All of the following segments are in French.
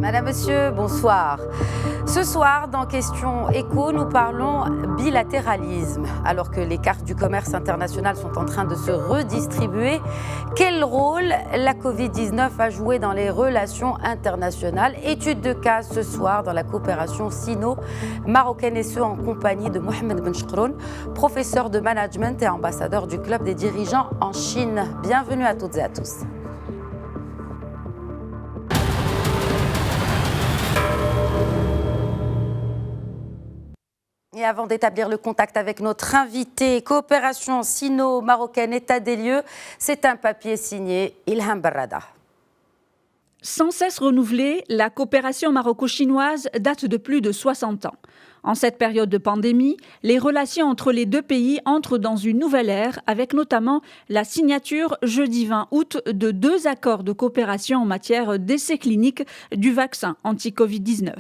Madame, Monsieur, bonsoir. Ce soir, dans Question Éco, nous parlons bilatéralisme. Alors que les cartes du commerce international sont en train de se redistribuer, quel rôle la Covid-19 a joué dans les relations internationales? Étude de cas ce soir dans la coopération sino-marocaine et ce en compagnie de Mohamed Benchkroun, professeur de management et ambassadeur du club des dirigeants en Chine. Bienvenue à toutes et à tous. Et avant d'établir le contact avec notre invité, coopération sino-marocaine, état des lieux, c'est un papier signé Ilham Barrada. Sans cesse renouvelée, la coopération maroco-chinoise date de plus de 60 ans. En cette période de pandémie, les relations entre les deux pays entrent dans une nouvelle ère, avec notamment la signature jeudi 20 août de 2 accords de coopération en matière d'essais cliniques du vaccin anti-Covid-19.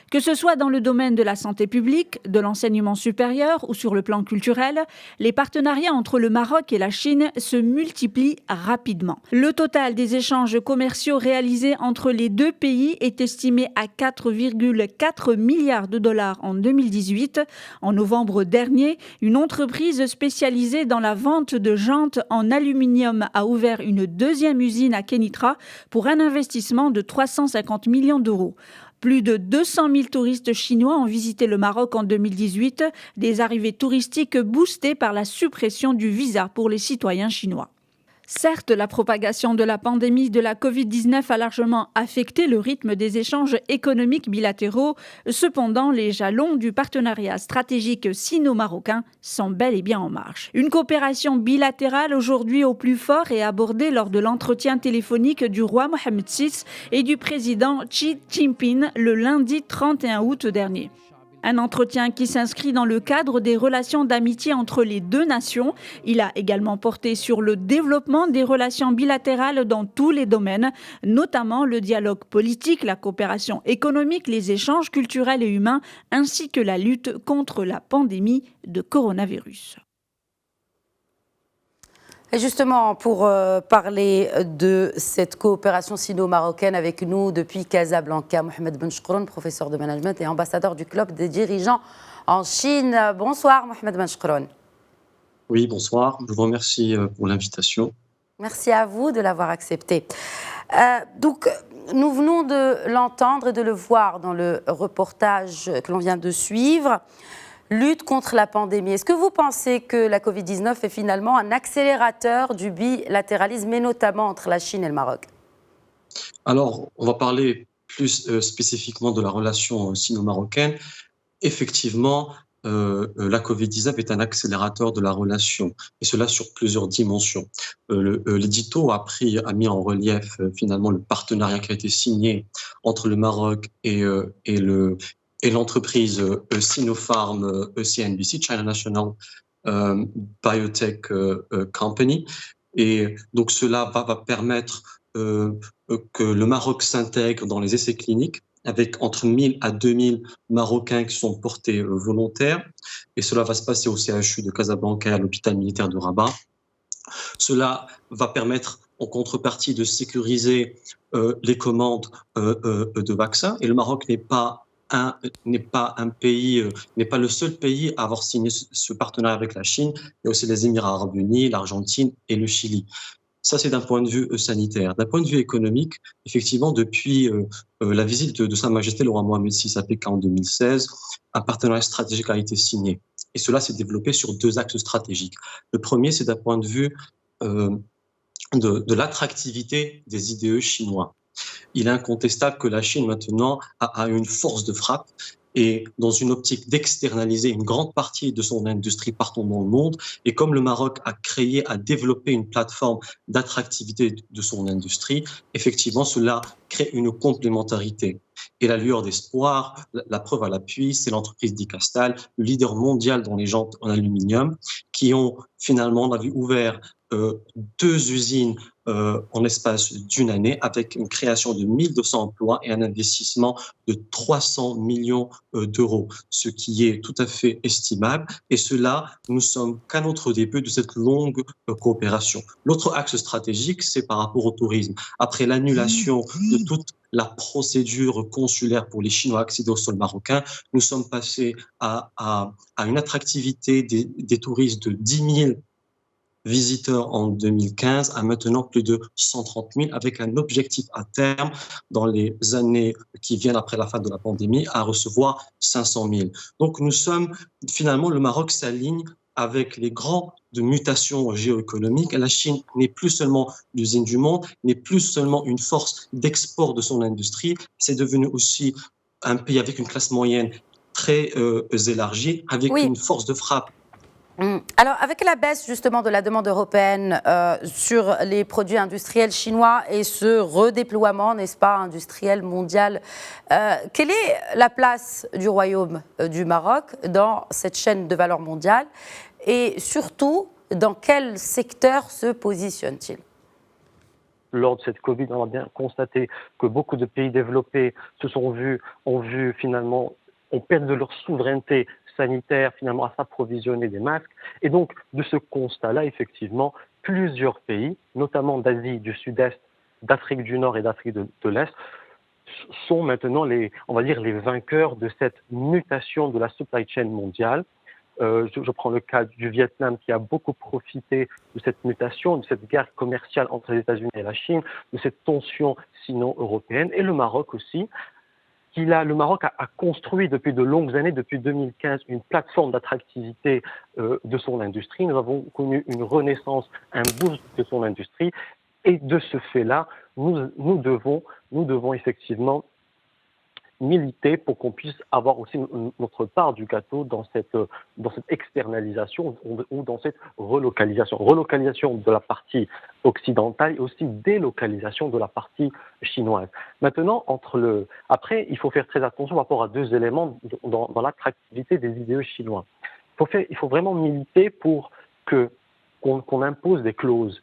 Que ce soit dans le domaine de la santé publique, de l'enseignement supérieur ou sur le plan culturel, les partenariats entre le Maroc et la Chine se multiplient rapidement. Le total des échanges commerciaux réalisés entre les deux pays est estimé à 4,4 milliards de dollars en 2018. En novembre dernier, une entreprise spécialisée dans la vente de jantes en aluminium a ouvert une deuxième usine à Kenitra pour un investissement de 350 millions d'euros. Plus de 200 000 touristes chinois ont visité le Maroc en 2018, des arrivées touristiques boostées par la suppression du visa pour les citoyens chinois. Certes, la propagation de la pandémie de la Covid-19 a largement affecté le rythme des échanges économiques bilatéraux. Cependant, les jalons du partenariat stratégique sino-marocain sont bel et bien en marche. Une coopération bilatérale aujourd'hui au plus fort est abordée lors de l'entretien téléphonique du roi Mohammed VI et du président Xi Jinping le lundi 31 août dernier. Un entretien qui s'inscrit dans le cadre des relations d'amitié entre les deux nations. Il a également porté sur le développement des relations bilatérales dans tous les domaines, notamment le dialogue politique, la coopération économique, les échanges culturels et humains, ainsi que la lutte contre la pandémie de coronavirus. Et justement, pour parler de cette coopération sino-marocaine avec nous depuis Casablanca, Mohamed Benchkroun, professeur de management et ambassadeur du club des dirigeants en Chine. Bonsoir Mohamed Benchkroun. Oui, bonsoir. Je vous remercie pour l'invitation. Merci à vous de l'avoir accepté. Donc, nous venons de l'entendre et de le voir dans le reportage que l'on vient de suivre. Lutte contre la pandémie. Est-ce que vous pensez que la Covid-19 est finalement un accélérateur du bilatéralisme, et notamment entre la Chine et le Maroc? Alors, on va parler plus spécifiquement de la relation sino-marocaine. Effectivement, la Covid-19 est un accélérateur de la relation, et cela sur plusieurs dimensions. L'édito a mis en relief finalement le partenariat qui a été signé entre le Maroc et l'entreprise Sinopharm CNBC, China National Biotech Company. Et donc cela va permettre que le Maroc s'intègre dans les essais cliniques avec entre 1000 à 2000 Marocains qui sont portés volontaires. Et cela va se passer au CHU de Casablanca et à l'hôpital militaire de Rabat. Cela va permettre en contrepartie de sécuriser les commandes de vaccins. Et le Maroc n'est pas le seul pays à avoir signé ce partenariat avec la Chine. Il y a aussi les Émirats arabes unis, l'Argentine et le Chili. Ça, c'est d'un point de vue sanitaire. D'un point de vue économique, effectivement, depuis la visite de Sa Majesté le roi Mohammed VI à Pékin en 2016, un partenariat stratégique a été signé. Et cela s'est développé sur 2 axes stratégiques. Le premier, c'est d'un point de vue de l'attractivité des IDE chinois. Il est incontestable que la Chine maintenant a une force de frappe et dans une optique d'externaliser une grande partie de son industrie partout dans le monde. Et comme le Maroc a développé une plateforme d'attractivité de son industrie, effectivement, cela crée une complémentarité. Et la lueur d'espoir, la preuve à l'appui, c'est l'entreprise Dicastal, le leader mondial dans les jantes en aluminium, qui ont finalement, on a vu, ouvert 2 usines en l'espace d'une année avec une création de 1200 emplois et un investissement de 300 millions d'euros, ce qui est tout à fait estimable. Et cela, nous sommes qu'à notre début de cette longue coopération. L'autre axe stratégique, c'est par rapport au tourisme. Après l'annulation de toute la procédure consulaire pour les Chinois accéder au sol marocain. Nous sommes passés à une attractivité des touristes de 10 000 visiteurs en 2015 à maintenant plus de 130 000, avec un objectif à terme dans les années qui viennent après la fin de la pandémie à recevoir 500 000. Donc nous sommes, finalement, le Maroc s'aligne avec les grands de mutations géoéconomiques. La Chine n'est plus seulement l'usine du monde, n'est plus seulement une force d'export de son industrie, c'est devenu aussi un pays avec une classe moyenne très élargie, avec Oui. une force de frappe. Alors, avec la baisse justement de la demande européenne sur les produits industriels chinois et ce redéploiement, n'est-ce pas, industriel mondial, quelle est la place du Royaume du Maroc dans cette chaîne de valeur mondiale et surtout, dans quel secteur se positionne-t-il ? Lors de cette Covid, on a bien constaté que beaucoup de pays développés ont perdu de leur souveraineté sanitaire finalement à s'approvisionner des masques. Et donc, de ce constat-là, effectivement, plusieurs pays, notamment d'Asie du Sud-Est, d'Afrique du Nord et d'Afrique de l'Est, sont maintenant les vainqueurs de cette mutation de la supply chain mondiale. Je prends le cas du Vietnam qui a beaucoup profité de cette mutation, de cette guerre commerciale entre les États-Unis et la Chine, de cette tension sino-européenne, et le Maroc aussi. Le Maroc a construit depuis de longues années, depuis 2015, une plateforme d'attractivité de son industrie. Nous avons connu une renaissance, un boost de son industrie. Et de ce fait-là, nous devons effectivement militer pour qu'on puisse avoir aussi notre part du gâteau dans cette externalisation ou dans cette relocalisation. Relocalisation de la partie occidentale et aussi délocalisation de la partie chinoise. Maintenant, après, il faut faire très attention par rapport à deux éléments dans l'attractivité des idéaux chinois. Il faut vraiment militer pour qu'on impose des clauses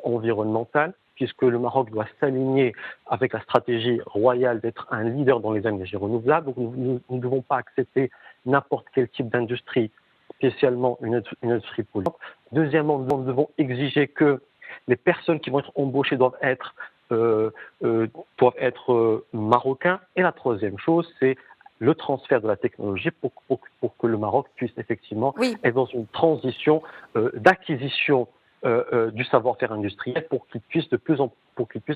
environnementales, puisque le Maroc doit s'aligner avec la stratégie royale d'être un leader dans les énergies renouvelables. Donc nous ne devons pas accepter n'importe quel type d'industrie, spécialement une industrie polluante. Deuxièmement, nous devons exiger que les personnes qui vont être embauchées doivent être marocains. Et la troisième chose, c'est le transfert de la technologie pour que le Maroc puisse effectivement être dans une transition d'acquisition du savoir-faire industriel pour qu'il puisse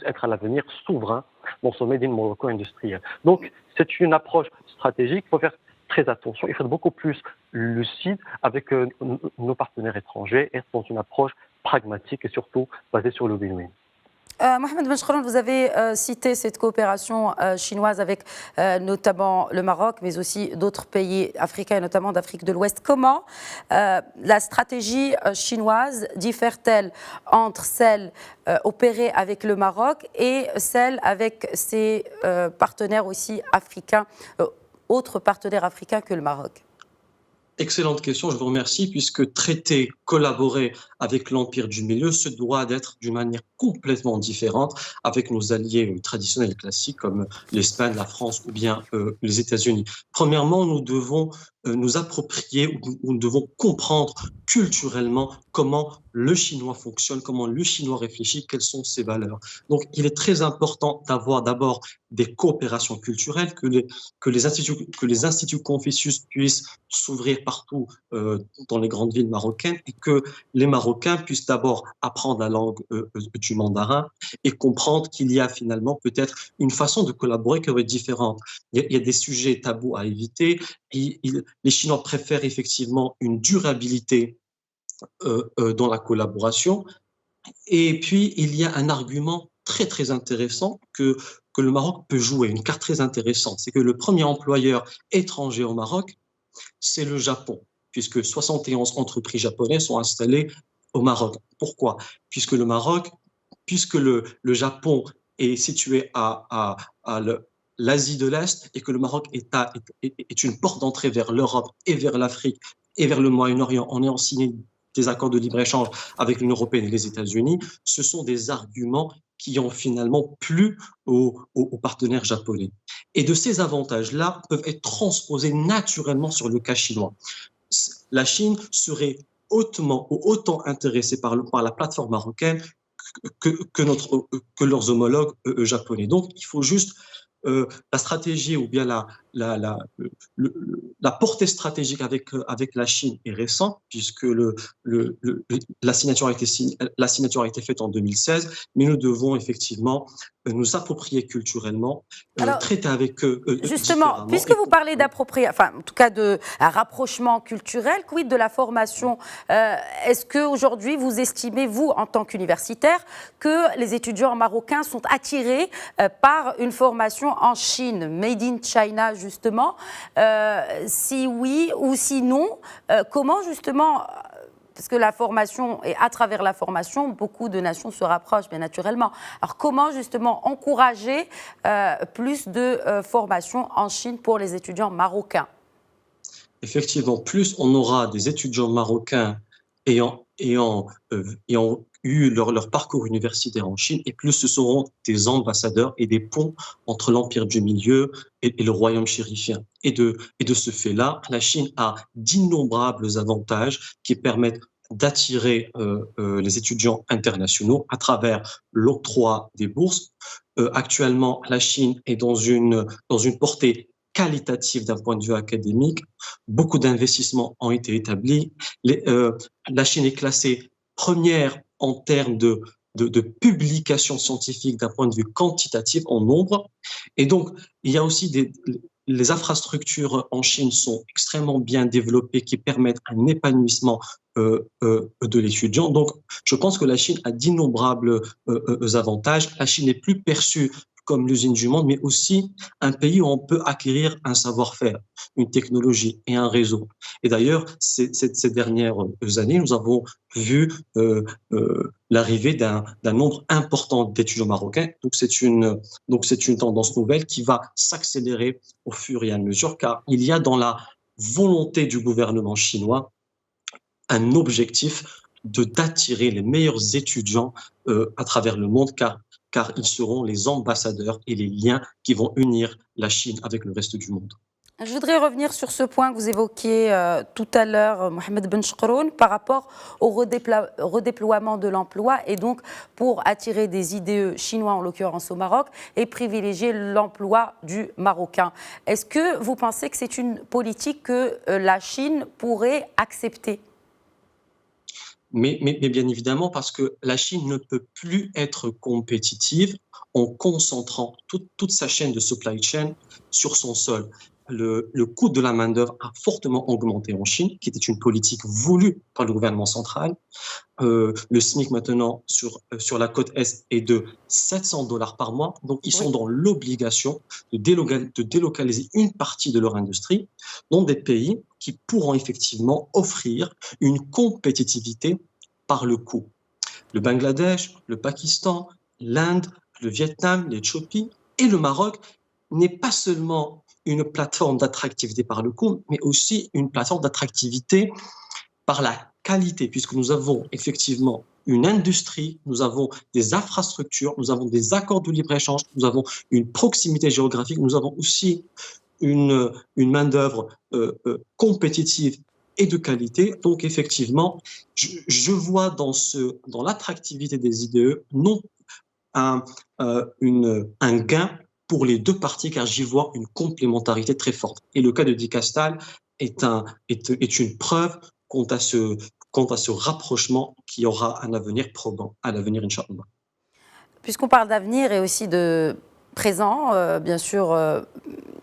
être à l'avenir souverain dans son Made in Morocco industriel. Donc, c'est une approche stratégique. Il faut faire très attention. Il faut être beaucoup plus lucide avec nos partenaires étrangers, être dans une approche pragmatique et surtout basée sur le win-win. Mohamed Benchkroun, vous avez cité cette coopération chinoise avec notamment le Maroc, mais aussi d'autres pays africains, et notamment d'Afrique de l'Ouest. Comment la stratégie chinoise diffère-t-elle entre celle opérée avec le Maroc et celle avec ses partenaires aussi africains, autres partenaires africains que le Maroc ? Excellente question, je vous remercie, puisque traiter, collaborer avec l'Empire du Milieu se doit d'être d'une manière complètement différente avec nos alliés traditionnels classiques comme l'Espagne, la France ou bien les États-Unis. Premièrement, nous devons nous approprier ou nous devons comprendre culturellement comment le chinois fonctionne, comment le chinois réfléchit, quelles sont ses valeurs. Donc, il est très important d'avoir d'abord des coopérations culturelles, que les instituts Confucius puissent s'ouvrir partout dans les grandes villes marocaines et que les Marocains puissent d'abord apprendre la langue du mandarin et comprendre qu'il y a finalement peut-être une façon de collaborer qui est différente. Il y a des sujets tabous à éviter. Les Chinois préfèrent effectivement une durabilité dans la collaboration. Et puis, il y a un argument très, très intéressant que le Maroc peut jouer, une carte très intéressante. C'est que le premier employeur étranger au Maroc, c'est le Japon, puisque 71 entreprises japonaises sont installées au Maroc. Pourquoi ? Puisque le Japon est situé à l'Asie de l'Est et que le Maroc est une porte d'entrée vers l'Europe et vers l'Afrique et vers le Moyen-Orient en ayant signé des accords de libre-échange avec l'Union européenne et les États-Unis, ce sont des arguments qui ont finalement plu aux partenaires japonais. Et de ces avantages-là peuvent être transposés naturellement sur le cas chinois. La Chine serait autant intéressée par la plateforme marocaine que leurs homologues japonais. Donc, il faut juste la stratégie ou bien la portée stratégique avec la Chine est récente, puisque la signature a été faite en 2016, mais nous devons effectivement nous approprier culturellement, Alors, traiter avec eux justement, puisque vous parlez d'appropriation, enfin, en tout cas d'un rapprochement culturel, quid de la formation? Est-ce qu'aujourd'hui, vous estimez, vous, en tant qu'universitaire, que les étudiants marocains sont attirés par une formation en Chine, made in China, justement? Si oui ou si non, comment justement... Parce que la formation, et à travers la formation, beaucoup de nations se rapprochent, bien naturellement. Alors, comment justement encourager plus de formation en Chine pour les étudiants marocains? Effectivement, plus on aura des étudiants marocains ayant eu leur parcours universitaire en Chine, et plus ce seront des ambassadeurs et des ponts entre l'Empire du Milieu et le royaume chérifien. Et de ce fait-là, la Chine a d'innombrables avantages qui permettent d'attirer les étudiants internationaux à travers l'octroi des bourses. Actuellement, la Chine est dans une portée qualitative d'un point de vue académique. Beaucoup d'investissements ont été établis. La Chine est classée première en termes de publications scientifiques d'un point de vue quantitatif en nombre. Et donc, il y a aussi les infrastructures en Chine sont extrêmement bien développées qui permettent un épanouissement de l'étudiant. Donc, je pense que la Chine a d'innombrables avantages. La Chine n'est plus perçue comme l'usine du monde, mais aussi un pays où on peut acquérir un savoir-faire, une technologie et un réseau. Et d'ailleurs, ces dernières années, nous avons vu l'arrivée d'un nombre important d'étudiants marocains. Donc c'est une tendance nouvelle qui va s'accélérer au fur et à mesure, car il y a dans la volonté du gouvernement chinois un objectif d'attirer les meilleurs étudiants à travers le monde, car ils seront les ambassadeurs et les liens qui vont unir la Chine avec le reste du monde. Je voudrais revenir sur ce point que vous évoquiez tout à l'heure, Mohamed Benchkroun, par rapport au redéploiement de l'emploi et donc pour attirer des IDE chinois, en l'occurrence au Maroc, et privilégier l'emploi du Marocain. Est-ce que vous pensez que c'est une politique que la Chine pourrait accepter ? Mais bien évidemment, parce que la Chine ne peut plus être compétitive en concentrant toute sa chaîne de supply chain sur son sol. Le coût de la main-d'œuvre a fortement augmenté en Chine, qui était une politique voulue par le gouvernement central. Le SMIC maintenant sur la côte Est est de $700 par mois. Donc, ils sont dans l'obligation de délocaliser une partie de leur industrie dans des pays qui pourront effectivement offrir une compétitivité par le coût. Le Bangladesh, le Pakistan, l'Inde, le Vietnam, l'Éthiopie et le Maroc n'est pas seulement une plateforme d'attractivité par le coût, mais aussi une plateforme d'attractivité par la qualité, puisque nous avons effectivement une industrie, nous avons des infrastructures, nous avons des accords de libre-échange, nous avons une proximité géographique, nous avons aussi une main-d'œuvre compétitive et de qualité. Donc effectivement, je vois dans l'attractivité des IDE non un gain pour les deux parties, car j'y vois une complémentarité très forte. Et le cas de Dicastal est une preuve quant à ce rapprochement qui aura un avenir probant, à l'avenir, Inch'Allah. Puisqu'on parle d'avenir et aussi de présent, bien sûr,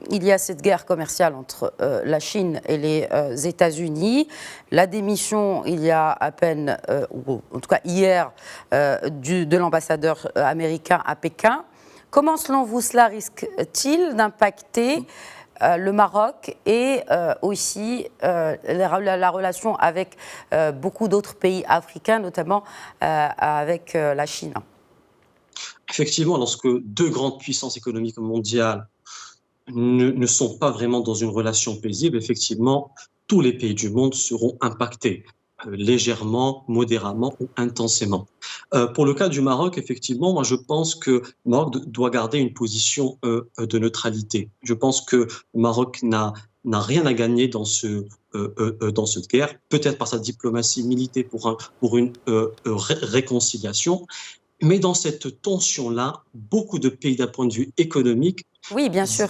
il y a cette guerre commerciale entre la Chine et les États-Unis. La démission, il y a à peine, ou en tout cas hier, de l'ambassadeur américain à Pékin. Comment, selon vous, cela risque-t-il d'impacter le Maroc et aussi la relation avec beaucoup d'autres pays africains, notamment avec la Chine? Effectivement, lorsque deux grandes puissances économiques mondiales ne sont pas vraiment dans une relation paisible, effectivement, tous les pays du monde seront impactés, légèrement, modérément ou intensément. Pour le cas du Maroc, effectivement, moi je pense que le Maroc doit garder une position de neutralité. Je pense que le Maroc n'a rien à gagner dans cette guerre, peut-être par sa diplomatie militée pour une réconciliation. Mais dans cette tension-là, beaucoup de pays d'un point de vue économique Oui, bien sûr.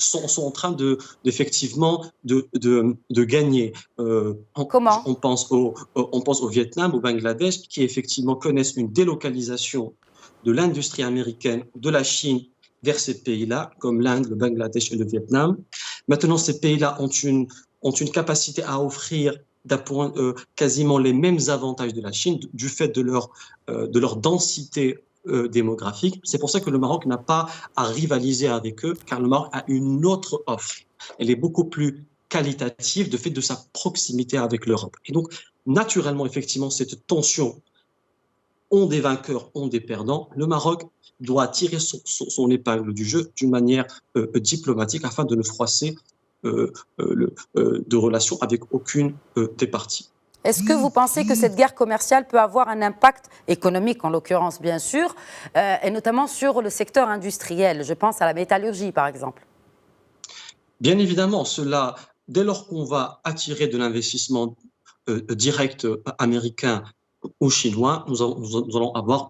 sont en train d'effectivement de gagner. Comment? On pense au Vietnam, au Bangladesh, qui effectivement connaissent une délocalisation de l'industrie américaine, de la Chine vers ces pays-là, comme l'Inde, le Bangladesh et le Vietnam. Maintenant, ces pays-là ont une capacité à offrir quasiment les mêmes avantages de la Chine du fait de leur densité démographique. C'est pour ça que le Maroc n'a pas à rivaliser avec eux, car le Maroc a une autre offre. Elle est beaucoup plus qualitative de fait de sa proximité avec l'Europe. Et donc, naturellement, effectivement, cette tension, ont des vainqueurs, ont des perdants. Le Maroc doit tirer son épingle du jeu d'une manière diplomatique afin de ne froisser de relations avec aucune des parties. Est-ce que vous pensez que cette guerre commerciale peut avoir un impact économique, en l'occurrence, bien sûr, et notamment sur le secteur industriel? Je pense à la métallurgie, par exemple. Bien évidemment, dès lors qu'on va attirer de l'investissement direct américain ou chinois, nous allons avoir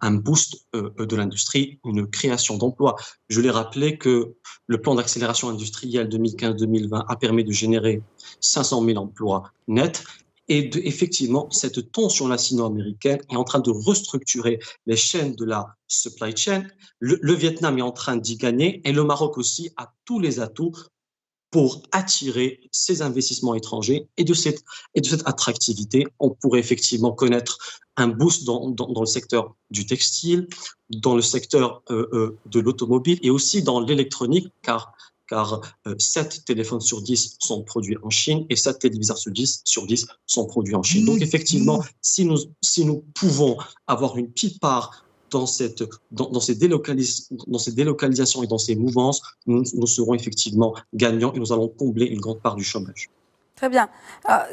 un boost de l'industrie, une création d'emplois. Je l'ai rappelé que le plan d'accélération industrielle 2015-2020 a permis de générer 500 000 emplois nets. Et effectivement, cette tension sino-américaine est en train de restructurer les chaînes de la supply chain. Le Vietnam est en train d'y gagner et le Maroc aussi a tous les atouts pour attirer ces investissements étrangers et de cette attractivité, on pourrait effectivement connaître un boost dans le secteur du textile, dans le secteur de l'automobile et aussi dans l'électronique, car 7 téléphones sur 10 sont produits en Chine et 7 téléviseurs sur 10 sont produits en Chine. Donc effectivement, si nous pouvons avoir une petite part dans ces délocalisations et dans ces mouvances, nous serons effectivement gagnants et nous allons combler une grande part du chômage. Très bien.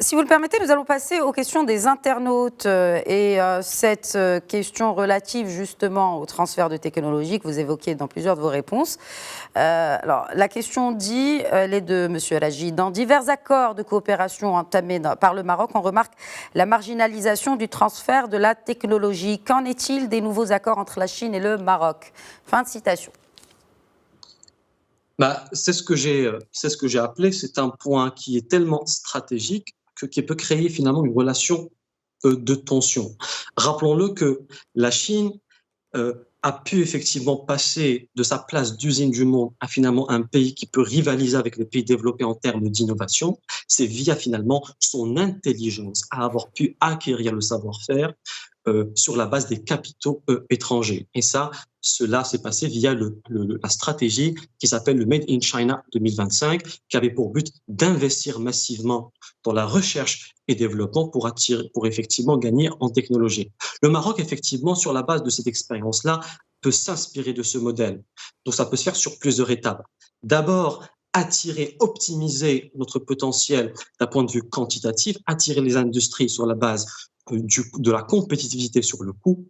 Si vous le permettez, nous allons passer aux questions des internautes et cette question relative justement au transfert de technologie que vous évoquez dans plusieurs de vos réponses. Alors, la question dit, elle est de M. Elagi. Dans divers accords de coopération entamés par le Maroc, on remarque la marginalisation du transfert de la technologie. Qu'en est-il des nouveaux accords entre la Chine et le Maroc? Fin de citation. C'est ce que j'ai appelé, c'est un point qui est tellement stratégique qui peut créer finalement une relation de tension. Rappelons-le que la Chine a pu effectivement passer de sa place d'usine du monde à finalement un pays qui peut rivaliser avec les pays développés en termes d'innovation. C'est via finalement son intelligence à avoir pu acquérir le savoir-faire sur la base des capitaux étrangers. Et cela s'est passé via la stratégie qui s'appelle le Made in China 2025, qui avait pour but d'investir massivement dans la recherche et développement pour effectivement gagner en technologie. Le Maroc, effectivement, sur la base de cette expérience-là, peut s'inspirer de ce modèle. Donc, ça peut se faire sur plusieurs étapes. D'abord, attirer, optimiser notre potentiel d'un point de vue quantitatif, attirer les industries sur la base de la compétitivité sur le coût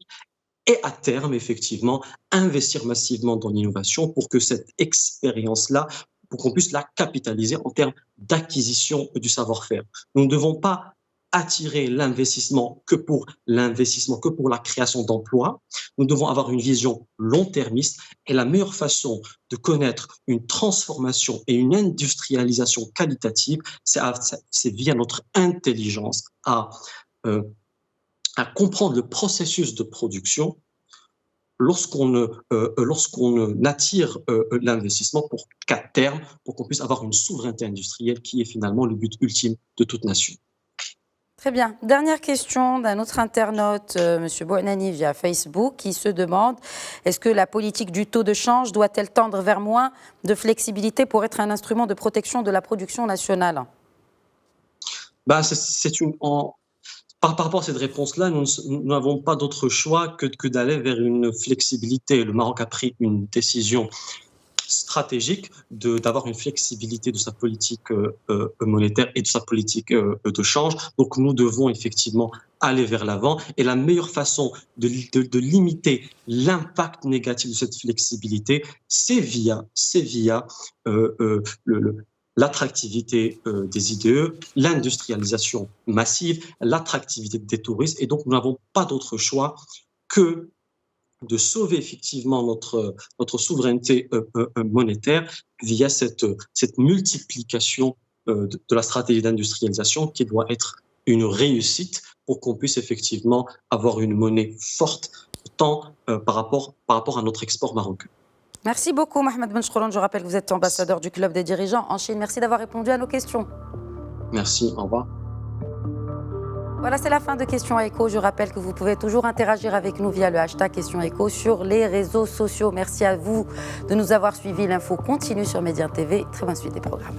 et à terme, effectivement, investir massivement dans l'innovation pour que cette expérience-là, pour qu'on puisse la capitaliser en termes d'acquisition du savoir-faire. Nous ne devons pas attirer l'investissement que pour la création d'emplois. Nous devons avoir une vision long-termiste et la meilleure façon de connaître une transformation et une industrialisation qualitative, c'est via notre intelligence à comprendre le processus de production lorsqu'on attire l'investissement pour qu'à terme, pour qu'on puisse avoir une souveraineté industrielle qui est finalement le but ultime de toute nation. Très bien. Dernière question d'un autre internaute, M. Bouanani, via Facebook, qui se demande est-ce que la politique du taux de change doit-elle tendre vers moins de flexibilité pour être un instrument de protection de la production nationale? Par rapport à cette réponse-là, nous n'avons pas d'autre choix que d'aller vers une flexibilité. Le Maroc a pris une décision stratégique d'avoir une flexibilité de sa politique monétaire et de sa politique de change. Donc, nous devons effectivement aller vers l'avant. Et la meilleure façon de limiter l'impact négatif de cette flexibilité, c'est via l'attractivité des IDE, l'industrialisation massive, l'attractivité des touristes. Et donc, nous n'avons pas d'autre choix que de sauver effectivement notre souveraineté monétaire via cette multiplication de la stratégie d'industrialisation qui doit être une réussite pour qu'on puisse effectivement avoir une monnaie forte, tant par rapport à notre export marocain. Merci beaucoup, Mohamed Benchkouroun. Je rappelle que vous êtes ambassadeur du Club des dirigeants en Chine. Merci d'avoir répondu à nos questions. Merci, au revoir. Voilà, c'est la fin de Questions Écho. Je rappelle que vous pouvez toujours interagir avec nous via le hashtag Questions Écho sur les réseaux sociaux. Merci à vous de nous avoir suivis. L'info continue sur Média TV. Très bonne suite des programmes.